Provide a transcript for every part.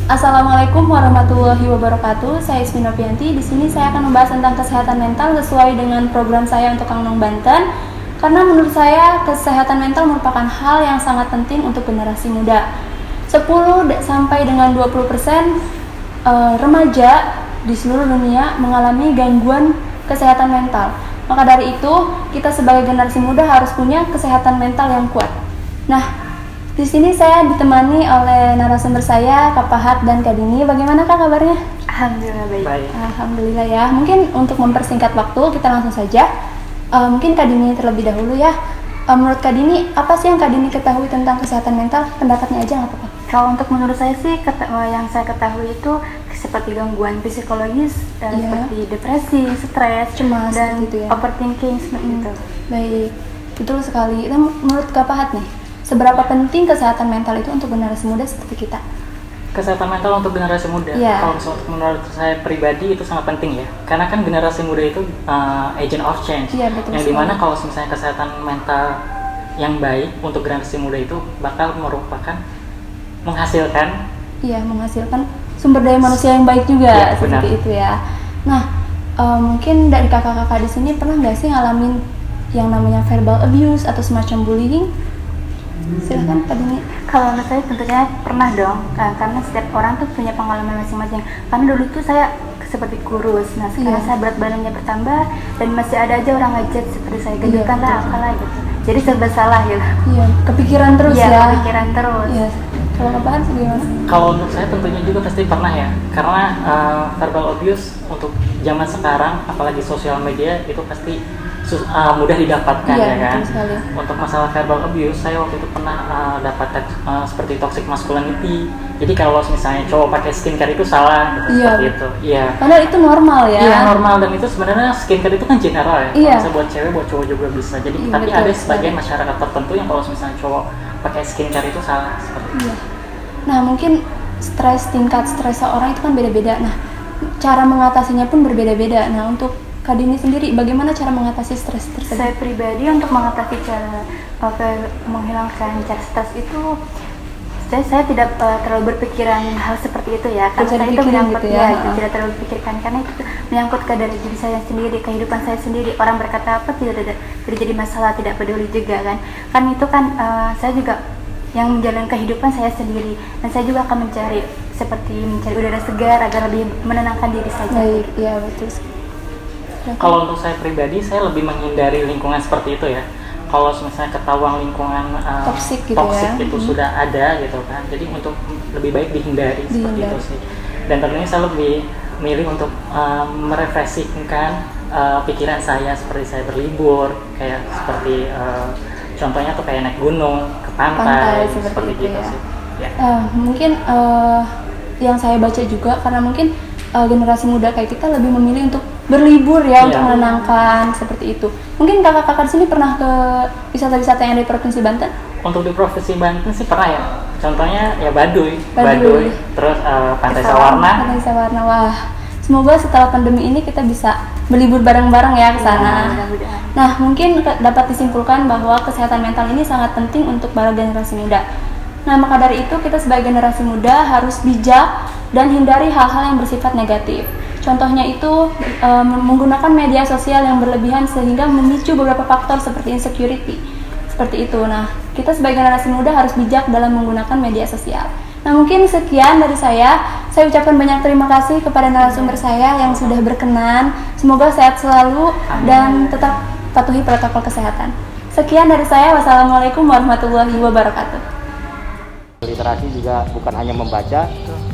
Assalamualaikum warahmatullahi wabarakatuh. Saya Ismi Novianti. Di sini saya akan membahas tentang kesehatan mental sesuai dengan program saya untuk Angnong Banten. Karena menurut saya kesehatan mental merupakan hal yang sangat penting untuk generasi muda. 10 sampai dengan 20% remaja di seluruh dunia mengalami gangguan kesehatan mental. Maka dari itu, kita sebagai generasi muda harus punya kesehatan mental yang kuat. Nah, di sini saya ditemani oleh narasumber saya, Kak Pahat dan Kak Dini. Bagaimana Kak kabarnya? Alhamdulillah baik. Alhamdulillah ya. Mungkin untuk mempersingkat waktu, kita langsung saja. Mungkin Kak Dini terlebih dahulu ya. Menurut Kak Dini, apa sih yang Kak Dini ketahui tentang kesehatan mental? Pendapatnya aja nggak apa-apa. Kalau untuk menurut saya sih, yang saya ketahui itu seperti gangguan psikologis, seperti depresi, stres, cemas, dan gitu ya. Overthinking seperti itu. Baik, betul sekali. Nah, menurut Kak Pahat nih, seberapa penting kesehatan mental itu untuk generasi muda seperti kita? Kesehatan mental untuk generasi muda, kalau misalnya menurut saya pribadi itu sangat penting ya, karena kan generasi muda itu agent of change, yang dimana kalau misalnya kesehatan mental yang baik untuk generasi muda itu bakal merupakan menghasilkan sumber daya manusia yang baik juga, seperti itu ya. Nah, mungkin dari kakak-kakak di sini pernah nggak sih ngalamin yang namanya verbal abuse atau semacam bullying? Silahkan Pak Dini. Kalau menurut saya tentunya pernah dong, karena setiap orang tuh punya pengalaman masing-masing. Karena dulu tuh saya seperti kurus, nah sekarang saya berat badannya bertambah dan masih ada aja orang ngejat seperti saya gendutan lah apalah gitu. Jadi serba salah gitu. Iya, kepikiran terus ya. Kepikiran terus. Iya. Kalau apaan sih gimana? Kalau menurut saya tentunya juga pasti pernah ya, karena verbal abuse untuk zaman sekarang, apalagi sosial media itu pasti mudah didapatkan ya kan. Untuk masalah verbal abuse, saya waktu itu pernah dapat seperti toxic masculinity. Jadi kalau misalnya cowok pakai skincare itu salah, gitu, seperti itu. Iya. Padahal itu normal ya. Iya normal, dan itu sebenarnya skincare itu kan general ya. Iya. Bisa buat cewek, buat cowok juga bisa. Jadi tapi ada sebagian masyarakat tertentu yang kalau misalnya cowok pakai skincare itu salah seperti itu. Nah mungkin tingkat stres seorang itu kan beda-beda. Nah cara mengatasinya pun berbeda-beda. Nah untuk Kak Dini sendiri, bagaimana cara mengatasi stres tersebut? Saya pribadi untuk mengatasi menghilangkan cara stres itu, saya tidak terlalu berpikiran hal seperti itu ya, karena saya itu menyangkut gitu ya, tidak terlalu pikirkan, karena itu menyangkut ke dari diri saya sendiri, kehidupan saya sendiri. Orang berkata apa tidak jadi masalah, tidak peduli juga kan. Kan itu kan saya juga yang menjalani kehidupan saya sendiri, dan saya juga akan mencari udara segar agar lebih menenangkan diri saja. Baik, iya betul. Kalau untuk saya pribadi, saya lebih menghindari lingkungan seperti itu ya. Kalau misalnya ketahuan lingkungan toksik itu sudah ada gitu kan, jadi untuk lebih baik dihindari. Seperti itu sih. Dan tentunya saya lebih milih untuk merefreshingkan pikiran saya, seperti saya berlibur, kayak seperti contohnya tuh kayak naik gunung, ke pantai seperti itu ya. sih. Ya. Mungkin yang saya baca juga, karena mungkin generasi muda kayak kita lebih memilih untuk berlibur ya, untuk menenangkan seperti itu. Mungkin kakak-kakak di sini pernah ke wisata-wisata yang di Provinsi Banten? Untuk di Provinsi Banten sih pernah ya. Contohnya ya Baduy. Terus Pantai Sawarna. Wah, semoga setelah pandemi ini kita bisa berlibur bareng-bareng ya ke sana. Nah, mungkin dapat disimpulkan bahwa kesehatan mental ini sangat penting untuk para generasi muda. Nah, maka dari itu kita sebagai generasi muda harus bijak dan hindari hal-hal yang bersifat negatif. Contohnya itu menggunakan media sosial yang berlebihan sehingga memicu beberapa faktor seperti insecurity. Seperti itu. Nah, kita sebagai generasi muda harus bijak dalam menggunakan media sosial. Nah, mungkin sekian dari saya. Saya ucapkan banyak terima kasih kepada narasumber saya yang sudah berkenan. Semoga sehat selalu dan tetap patuhi protokol kesehatan. Sekian dari saya. Wassalamualaikum warahmatullahi wabarakatuh. Literasi juga bukan hanya membaca,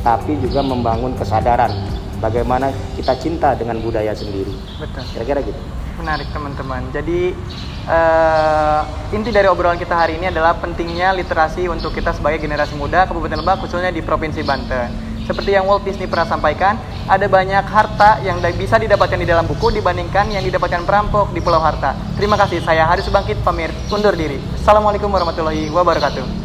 tapi juga membangun kesadaran bagaimana kita cinta dengan budaya sendiri. Betul. Kira-kira gitu. Menarik teman-teman. Jadi inti dari obrolan kita hari ini adalah pentingnya literasi untuk kita sebagai generasi muda Kabupaten Lebak, khususnya di Provinsi Banten. Seperti yang Walt Disney pernah sampaikan, ada banyak harta yang bisa didapatkan di dalam buku dibandingkan yang didapatkan perampok di Pulau Harta. Terima kasih, saya Haris Bangkit pamit undur diri. Assalamualaikum warahmatullahi wabarakatuh.